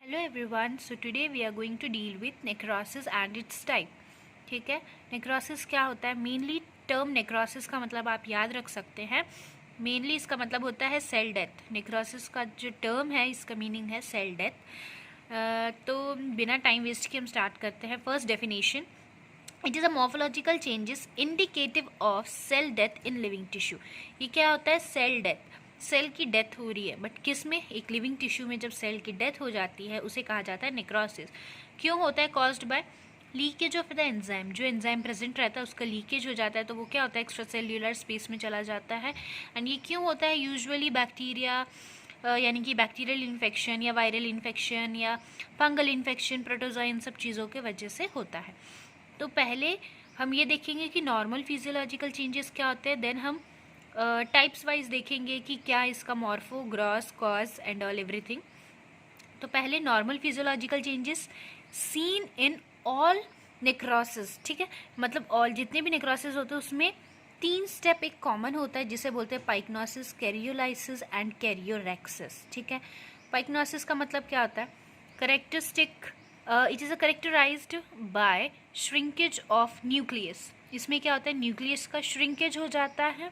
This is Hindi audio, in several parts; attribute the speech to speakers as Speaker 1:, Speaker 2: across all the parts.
Speaker 1: Hello everyone, so today we are going to deal with necrosis and its type. ठीक है, नेक्रोसिस क्या होता है? मेनली टर्म नेक्रोसिस का मतलब आप याद रख सकते हैं। मेनली इसका मतलब होता है सेल डेथ। नेक्रोसिस का जो टर्म है इसका मीनिंग है सेल डेथ। तो बिना टाइम वेस्ट के हम स्टार्ट करते हैं। First definition, it is a morphological changes indicative of cell death in living tissue. ये क्या होता है? Cell death. सेल की डेथ हो रही है, बट किस में? एक लिविंग टिश्यू में जब सेल की डेथ हो जाती है उसे कहा जाता है नेक्रोसिस। क्यों होता है? Caused by leakage of the enzyme. जो एंजाइम प्रेजेंट रहता है उसका लीकेज हो जाता है, तो वो क्या होता है? एक्स्ट्रा सेल्यूलर स्पेस में चला जाता है। एंड ये क्यों होता है? यूजुअली बैक्टीरिया यानी कि बैक्टीरियल इन्फेक्शन या वायरल इन्फेक्शन या फंगल इन्फेक्शन, प्रोटोजोआ, इन सब चीज़ों के वजह से होता है। तो पहले हम ये देखेंगे कि नॉर्मल फिजियोलॉजिकल चेंजेस क्या होते हैं, देन हम टाइप्स वाइज देखेंगे कि क्या इसका morpho, gross, cause and all everything. तो पहले normal physiological changes seen in all necrosis. ठीक है, मतलब ऑल जितने भी नेक्रोसिस होते हैं उसमें 3 स्टेप एक कॉमन होता है जिसे बोलते हैं पाइक्नोसिस, कैरियोलाइसिस एंड कैरियोरेक्सिस। ठीक है, पाइक्नोसिस का मतलब क्या होता है? Characteristic, it is a characterized by shrinkage of nucleus. इसमें क्या होता है? न्यूक्लियस का श्रिंकेज हो जाता है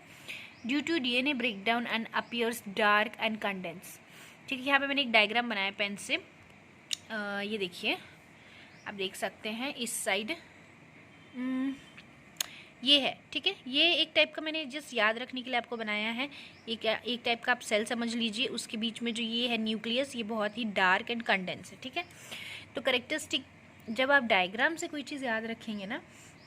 Speaker 1: due to DNA breakdown and appears dark and condense. ठीक है, यहाँ पे मैंने एक डायग्राम बनाया पेन से। ये देखिए, आप देख सकते हैं इस साइड ये है। ठीक है, ये एक टाइप का मैंने जस्ट याद रखने के लिए आपको बनाया है। एक टाइप का आप सेल समझ लीजिए। उसके बीच में जो ये है न्यूक्लियस, ये बहुत ही डार्क एंड कंडेंस है। ठीक है, तो करेक्टरिस्टिक, जब आप डायग्राम से कोई चीज़ याद रखेंगे ना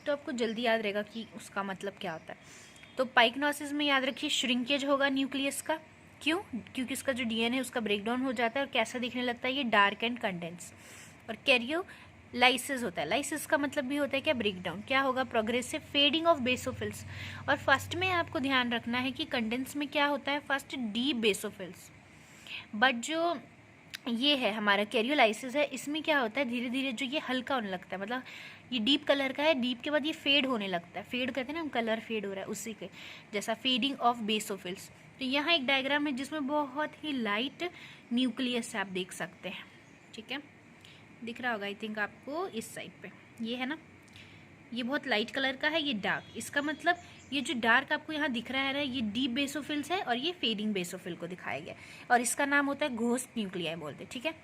Speaker 1: तो आपको जल्दी याद रहेगा कि उसका मतलब क्या होता है। तो पाइक्नोसिस में याद रखिए श्रिंकेज होगा न्यूक्लियस का। क्यों? क्योंकि इसका जो डीएनए है उसका ब्रेकडाउन हो जाता है और कैसा दिखने लगता है? ये डार्क एंड कंडेंस। और कैरियो लाइसिस होता है। लाइसिस का मतलब भी होता है क्या? ब्रेकडाउन। क्या होगा? Progressive fading of basophils. और फर्स्ट में आपको ध्यान रखना है कि कंडेंस में क्या होता है? First deep basophils. बट जो ये है हमारा कैरियोलाइसिस है, इसमें क्या होता है? धीरे धीरे जो ये हल्का होने लगता है, मतलब ये डीप कलर का है, डीप के बाद ये फेड होने लगता है। फेड कहते हैं ना हम, कलर फेड हो रहा है, उसी के जैसा फेडिंग ऑफ बेसोफिल्स। तो यहाँ एक डायग्राम है जिसमें बहुत ही लाइट न्यूक्लियस आप देख सकते हैं। ठीक है, दिख रहा होगा आई थिंक आपको इस साइड पे। ये है ना, ये बहुत लाइट कलर का है, ये डार्क। इसका मतलब ये जो डार्क आपको यहाँ दिख रहा है ना, ये डीप बेसोफिल्स है और ये फेडिंग बेसोफिल को दिखाया गया है और इसका नाम होता है घोस्ट न्यूक्लियाई बोलते हैं। ठीक है,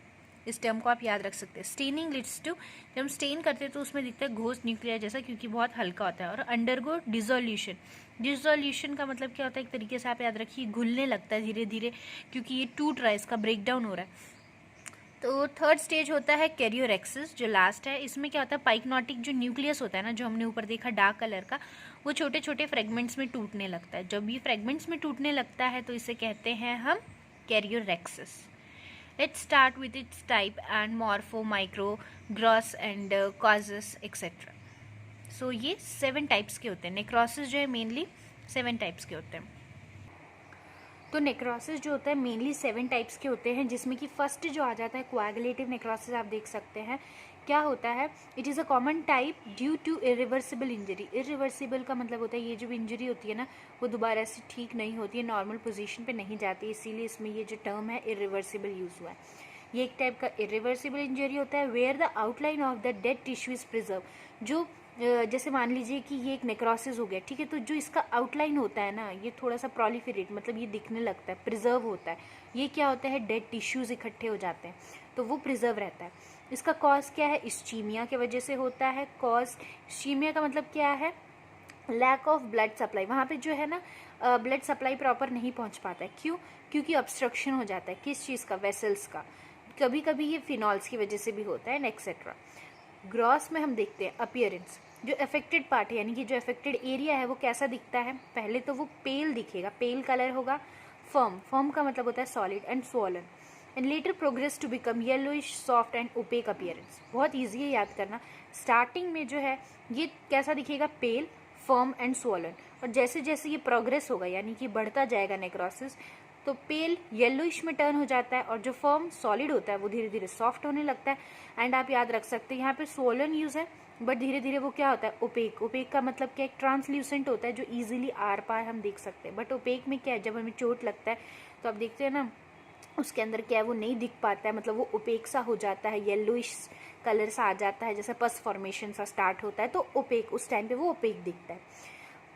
Speaker 1: इस टर्म को आप याद रख सकते हैं। स्टेनिंग लीड्स टू, जब हम स्टेन करते हैं तो उसमें दिखता है घोस्ट न्यूक्लियाई जैसा, क्योंकि बहुत हल्का होता है। और अंडरगो डिसोल्यूशन। डिसोल्यूशन का मतलब क्या होता है? एक तरीके से आप याद रखिए, घुलने लगता है धीरे धीरे, क्योंकि ये टूट रहा है, इसका ब्रेकडाउन हो रहा है। तो थर्ड स्टेज होता है कैरियोरेक्सिस, जो लास्ट है। इसमें क्या होता है? पाइक्नोटिक जो न्यूक्लियस होता है ना, जो हमने ऊपर देखा डार्क कलर का, वो छोटे छोटे फ्रेगमेंट्स में टूटने लगता है। जब ये फ्रेगमेंट्स में टूटने लगता है तो इसे कहते हैं हम karyorrhexis. Let's start with its type and morpho, micro, gross and causes etcetera. So ये 7 टाइप्स के होते हैं। नेक्रोसिस जो है मेनली 7 टाइप्स के होते हैं। तो नेक्रोसिस जो होता है मेनली 7 टाइप्स के होते हैं, जिसमें कि फर्स्ट जो आ जाता है कोएगुलेटिव नेक्रोसिस। आप देख सकते हैं क्या होता है? It is a common type due to irreversible injury. Irreversible का मतलब होता है ये जो इंजरी होती है ना, वो दोबारा से ठीक नहीं होती है, नॉर्मल पोजीशन पे नहीं जाती, इसीलिए इसमें ये जो टर्म है इरिवर्सिबल यूज़ हुआ है। ये एक टाइप का इरिवर्सिबल इंजरी होता है where the outline of the dead tissue is preserve. जो जैसे मान लीजिए कि ये एक नेक्रोसिस हो गया, ठीक है, तो जो इसका आउटलाइन होता है ना, ये थोड़ा सा प्रोलिफरेट, मतलब ये दिखने लगता है, प्रिजर्व होता है। ये क्या होता है? डेड टिश्यूज इकट्ठे हो जाते हैं तो वो प्रिजर्व रहता है। इसका कॉज क्या है? इस्चीमिया के वजह से होता है कॉज। इस्चीमिया का मतलब क्या है? Lack of blood supply. वहाँ पे जो है ना ब्लड सप्लाई प्रॉपर नहीं पहुँच पाता है। क्यों? क्योंकि ऑब्स्ट्रक्शन हो जाता है। किस चीज़ का? वेसल्स का। कभी कभी ये फिनॉल्स की वजह से भी होता है, एक्सेट्रा। ग्रॉस में हम देखते हैं अपीयरेंस। जो अफेक्टेड पार्ट है, यानी कि जो अफेक्टेड एरिया है, वो कैसा दिखता है? पहले तो वो पेल दिखेगा, पेल कलर होगा। फर्म, फर्म का मतलब होता है solid and swollen. And later progress to become yellowish, soft and opaque appearance. बहुत ईजी है याद करना। स्टार्टिंग में जो है ये कैसा दिखेगा? पेल, फर्म एंड स्वॉलन। और जैसे जैसे ये प्रोग्रेस होगा, यानी कि बढ़ता जाएगा नेक्रोसिस, तो पेल येलोइश में टर्न हो जाता है और जो फर्म सॉलिड होता है वो धीरे धीरे सॉफ्ट होने लगता है। एंड आप याद रख सकते हैं यहाँ पे स्वोलन यूज है, बट धीरे धीरे वो क्या होता है? ओपेक। ओपेक का मतलब क्या? एक ट्रांसल्यूसेंट होता है जो इजीली आर पार हम देख सकते हैं। बट ओपेक में क्या है? जब हमें चोट लगता है तो आप देखते हैं ना, उसके अंदर क्या है वो नहीं दिख पाता है, मतलब वो ओपेक सा हो जाता है, येलोइश कलर सा आ जाता है, जैसे पस फॉर्मेशन सा स्टार्ट होता है तो ओपेक, उस टाइम पे वो ओपेक दिखता है।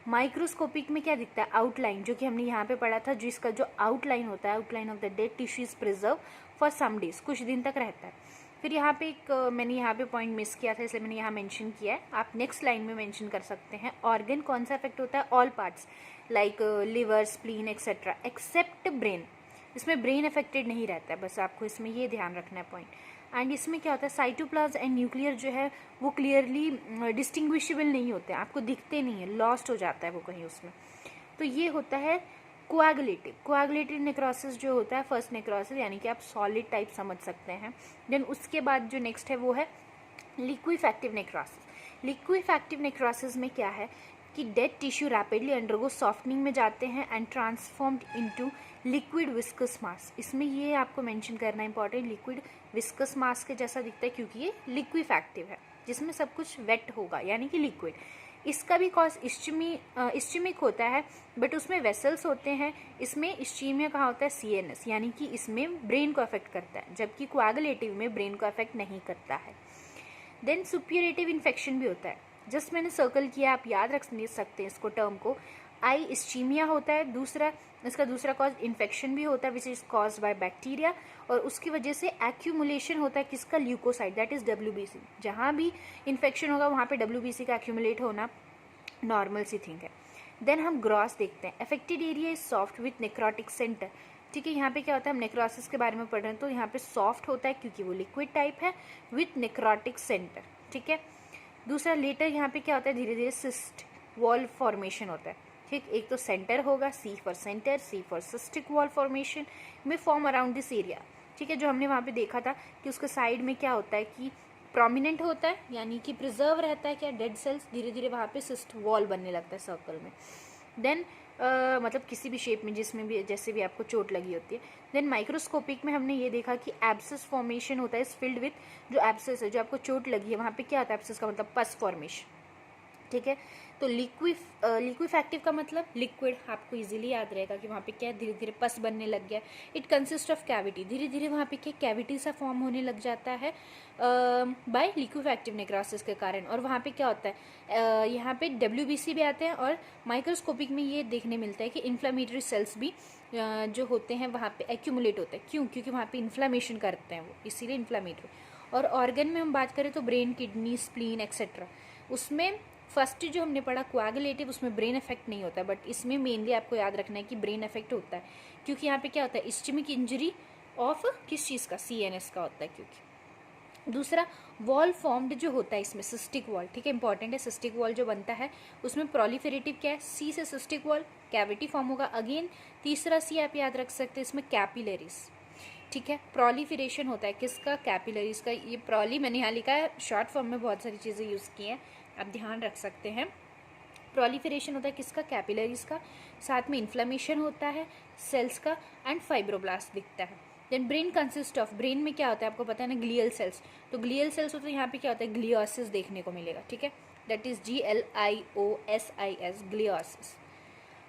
Speaker 1: माइक्रोस्कोपिक में क्या दिखता है, आउटलाइन, जो कि हमने यहाँ पे पढ़ा था, जिसका जो आउटलाइन होता है, outline of the dead tissue is preserve for some days, कुछ दिन तक रहता है। फिर यहाँ पे एक मैंने यहाँ पे पॉइंट मिस किया था, इसलिए मैंने यहाँ मेंशन किया है, आप नेक्स्ट लाइन में मेंशन कर सकते हैं। ऑर्गन कौन सा अफेक्ट होता है, all parts like liver, spleen etcetera, except brain, इसमें ब्रेन अफेक्टेड नहीं रहता है, बस आपको इसमें ये ध्यान रखना है पॉइंट। एंड इसमें क्या होता है, साइटोप्लाज्म एंड न्यूक्लियर जो है वो क्लियरली डिस्टिंग्विशेबल नहीं होते हैं, आपको दिखते नहीं है, लॉस्ट हो जाता है वो कहीं उसमें। तो ये होता है कोआगुलेटिव नेक्रोसिस जो होता है, फर्स्ट नेक्रोसिस, यानी कि आप सॉलिड टाइप समझ सकते हैं। देन उसके बाद जो नेक्स्ट है वो है लिक्विफैक्टिव नेक्रोसिस। लिक्विफैक्टिव नेक्रोसिस में क्या है कि dead tissue rapidly undergo softening में जाते हैं and transformed into liquid viscous mass. इसमें ये आपको मेंशन करना इंपॉर्टेंट, लिक्विड विस्कस मास के जैसा दिखता है क्योंकि ये लिक्विफैक्टिव है, जिसमें सब कुछ वेट होगा यानी कि लिक्विड। इसका भी कॉज इस्चीमिक होता है, बट उसमें वेसल्स होते हैं। इसमें इस्चीमिया कहाँ होता है, CNS, यानी कि इसमें ब्रेन को अफेक्ट करता है, जबकि कोआगुलेटिव में ब्रेन को अफेक्ट नहीं करता है। देन सुपियोरेटिव इन्फेक्शन भी होता है, जस्ट मैंने सर्कल किया, आप याद रख सकते हैं इसको, टर्म को। आई इस्चीमिया होता है, इसका दूसरा कॉज इन्फेक्शन भी होता है which is caused by bacteria, और उसकी वजह से एक्यूमुलेशन होता है किसका, ल्यूकोसाइट, दैट इज WBC। जहाँ भी इन्फेक्शन होगा वहाँ पे WBC का एक्यूमुलेट होना नॉर्मल सी थिंग है। देन हम ग्रॉस देखते हैं, affected area is soft with necrotic centre. ठीक है, यहाँ पे क्या होता है, हम नेक्रोसिस के बारे में पढ़ रहे हैं, तो यहाँ पे सॉफ्ट होता है क्योंकि वो लिक्विड टाइप है विथ नेक्रोटिक सेंटर। ठीक है, दूसरा लेटर यहाँ पे क्या होता है, धीरे धीरे सिस्ट वॉल फॉर्मेशन होता है। ठीक, एक तो सेंटर होगा, C for centre, C for cystic wall formation में फॉर्म अराउंड दिस एरिया। ठीक है, जो हमने वहाँ पे देखा था कि उसके साइड में क्या होता है कि प्रोमिनेंट होता है, यानी कि प्रिजर्व रहता है क्या, डेड सेल्स, धीरे धीरे वहाँ पे सिस्ट वॉल बनने लगता है सर्कल में। देन मतलब किसी भी शेप में, जिसमें भी जैसे भी आपको चोट लगी होती है। देन माइक्रोस्कोपिक में हमने ये देखा कि एब्सेस फॉर्मेशन होता है इस फील्ड विथ, जो एब्सेस है, जो आपको चोट लगी है वहाँ पे क्या होता है, एब्सेस का मतलब पस फॉर्मेशन। ठीक है, तो लिक्विफैक्टिव का मतलब लिक्विड, आपको इजीली याद रहेगा कि वहाँ पे क्या धीरे धीरे पस बनने लग गया। इट कंसिस्ट ऑफ कैविटी, धीरे धीरे वहाँ पे क्या कैविटी सा फॉर्म होने लग जाता है बाय लिक्विफैक्टिव नेक्रोसिस के कारण। और वहाँ पे क्या होता है, यहाँ पे WBC भी आते हैं, और माइक्रोस्कोपिक में ये देखने मिलता है कि इन्फ्लामेटरी सेल्स भी जो होते हैं वहाँ पे एक्यूमुलेट होते हैं। क्यों, क्योंकि वहाँ पे इन्फ्लामेशन करते हैं वो, इसीलिए इन्फ्लामेटरी। और ऑर्गन में हम बात करें तो ब्रेन, किडनी, स्प्लीन एक्सेट्रा, उसमें फर्स्ट जो हमने पढ़ा कोआगुलेटिव, उसमें ब्रेन इफेक्ट नहीं होता, बट इसमें मेनली आपको याद रखना है कि ब्रेन इफेक्ट होता है, क्योंकि यहाँ पे क्या होता है, इस्चेमिक इंजरी ऑफ किस चीज़ का, CNS का होता है। क्योंकि दूसरा वॉल फॉर्म्ड जो होता है इसमें, सिस्टिक वॉल। ठीक है, इंपॉर्टेंट है, सिस्टिक वॉल जो बनता है उसमें प्रोलिफेरेटिव क्या है, C से सिस्टिक वॉल, कैविटी फॉर्म होगा। अगेन तीसरा C आप याद रख सकते हैं, इसमें कैपिलरीज। ठीक है, प्रोलिफरेशन होता है किसका, कैपिलरीज का। ये प्रोली मैंने यहाँ लिखा है, शॉर्ट फॉर्म में बहुत सारी चीज़ें यूज़ की हैं, आप ध्यान रख सकते हैं। प्रोलिफरेशन होता है किसका, कैपिलरीज का, साथ में इन्फ्लेमेशन होता है सेल्स का, एंड फाइब्रोब्लास्ट दिखता है। Then brain consist of, brain में क्या होता है आपको पता है ना, ग्लियल सेल्स। तो ग्लियल सेल्स होते हैं, यहाँ पे क्या होता है, ग्लियोसिस देखने को मिलेगा। ठीक है, दैट इज GLIOSIS, ग्लियोसिस।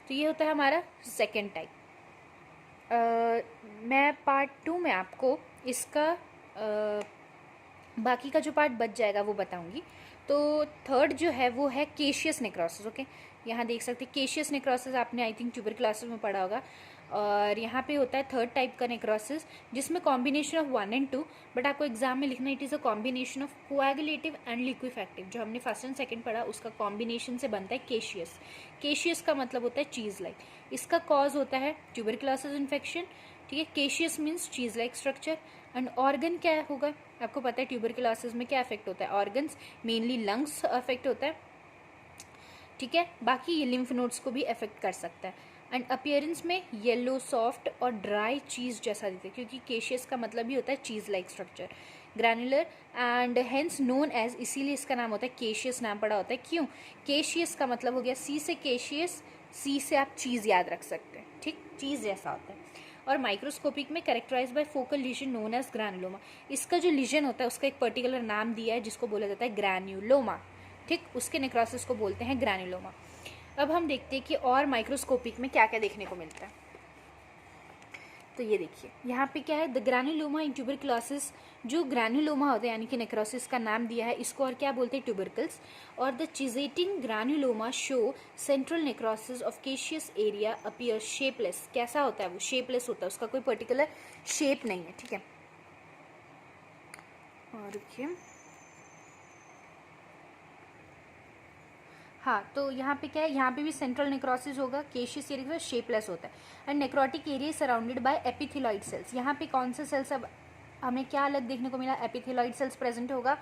Speaker 1: तो ये होता है हमारा सेकेंड टाइप। मैं पार्ट 2 में आपको इसका बाकी का जो पार्ट बच जाएगा वो बताऊंगी। तो थर्ड जो है वो है केशियस नेक्रोसिस। ओके, यहाँ देख सकते हैं केशियस नेक्रोसिस, आपने आई थिंक ट्यूबरक्लोसिस में पढ़ा होगा। और यहाँ पे होता है थर्ड टाइप का नेक्रोसिस, जिसमें कॉम्बिनेशन ऑफ 1 and 2, बट आपको एग्जाम में लिखना, it is a combination of coagulative and liquefactive. जो हमने फर्स्ट एंड सेकंड पढ़ा उसका कॉम्बिनेशन से बनता है केशियस। केशियस का मतलब होता है चीज़ लाइक। इसका कॉज होता है ट्यूबरक्लोसिस इन्फेक्शन। ठीक है, caseous means cheese like structure. And organ क्या होगा, आपको पता है ट्यूबरक्लोसिस में क्या अफेक्ट होता है, ऑर्गन्स, मेनली लंग्स अफेक्ट होता है। ठीक है, बाकी ये लिम्फ नोड्स को भी अफेक्ट कर सकता है। एंड अपीयरेंस में येलो, सॉफ्ट और ड्राई चीज़ जैसा दिखता है, क्योंकि केशियस का मतलब ही होता है cheese like structure, granular and hence known as, इसीलिए इसका नाम होता है केशियस, नाम पड़ा होता है। क्यों, केशियस का मतलब हो गया C से केशियस, C से आप चीज़ याद रख सकते हैं। ठीक, चीज़ जैसा होता है। और माइक्रोस्कोपिक में characterize by focal lesion known as granuloma. इसका जो लीजन होता है उसका एक पर्टिकुलर नाम दिया है जिसको बोला जाता है ग्रैन्युलोमा। ठीक, उसके नेक्रोसिस को बोलते हैं ग्रैनुलोमा। अब हम देखते हैं कि और माइक्रोस्कोपिक में क्या क्या देखने को मिलता है। तो ये देखिए यहाँ पे क्या है, द ग्रैन्युलोमा इन ट्यूबरक्लोसिस, जो ग्रैन्युलोमा होता है यानी कि नेक्रोसिस का नाम दिया है इसको, और क्या बोलते हैं, ट्यूबरकल्स। और the caseating granuloma show central necrosis of caseous area appear shapeless. कैसा होता है वो, शेपलेस होता है, उसका कोई पर्टिकुलर शेप नहीं है, ठीक है। और रुकिए, हाँ, तो यहाँ पे क्या है, यहाँ पे भी सेंट्रल नेक्रोसिस होगा, केशियस एरिया शेपलेस होता है। And necrotic area surrounded by epithelioid cells. यहाँ पे कौन से सेल्स, अब हमें क्या अलग देखने को मिला, एपिथेलॉइड सेल्स प्रेजेंट होगा।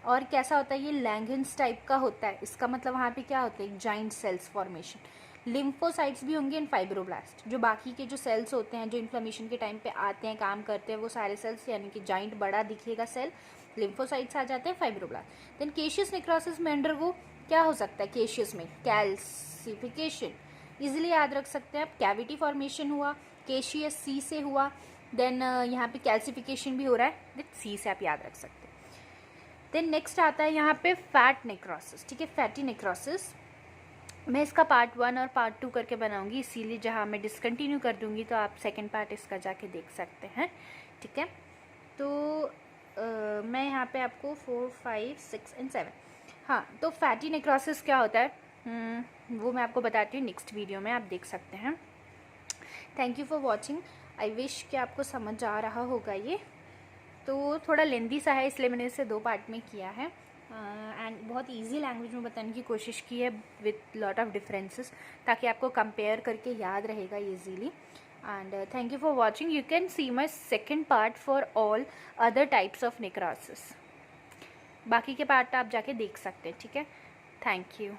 Speaker 1: और कैसा होता है, ये लैंगन्स टाइप का होता है, इसका मतलब वहाँ पे क्या होता है, जाइंट सेल्स फॉर्मेशन। लिम्फोसाइट्स भी होंगे एंड फाइब्रोब्लास्ट, जो बाकी के जो सेल्स होते हैं जो इन्फ्लेमेशन के टाइम पे आते हैं, काम करते हैं, वो सारे सेल्स, यानी कि जाइंट बड़ा दिखेगा सेल, लिम्फोसाइट्स आ जाते हैं, फाइब्रोब्लास्ट। देन केशियस नेक्रोसिस में अंडरगो क्या हो सकता है, केशियस में कैल्सिफिकेशन, इजिली याद रख सकते हैं आप, कैविटी फॉर्मेशन हुआ, केशियस सी से हुआ, देन यहाँ पे कैल्सिफिकेशन भी हो रहा है, विथ सी से आप याद रख सकते हैं। देन नेक्स्ट आता है यहाँ पे फैट नेक्रोसिस, ठीक है, फैटी नेक्रोसिस। मैं इसका पार्ट 1 और पार्ट 2 करके बनाऊंगी, इसीलिए जहाँ मैं डिसकंटिन्यू कर दूंगी तो आप सेकेंड पार्ट इसका जाके देख सकते हैं, ठीक है। तो मैं यहाँ पे आपको 4, 5, 6 एंड 7, हाँ, तो फैटी नेक्रोसिस क्या होता है वो मैं आपको बताती हूँ नेक्स्ट वीडियो में, आप देख सकते हैं। Thank you for watching, I wish कि आपको समझ आ रहा होगा। ये तो थोड़ा लेंदी सा है, इसलिए मैंने इसे 2 पार्ट में किया है, एंड बहुत इजी लैंग्वेज में बताने की कोशिश की है विथ लॉट ऑफ डिफरेंसेस, ताकि आपको कंपेयर करके याद रहेगा easily. And thank you for watching, you can see my second part for all other types of necrosis. बाकी के पार्ट आप जाके देख सकते हैं, ठीक है। Thank you.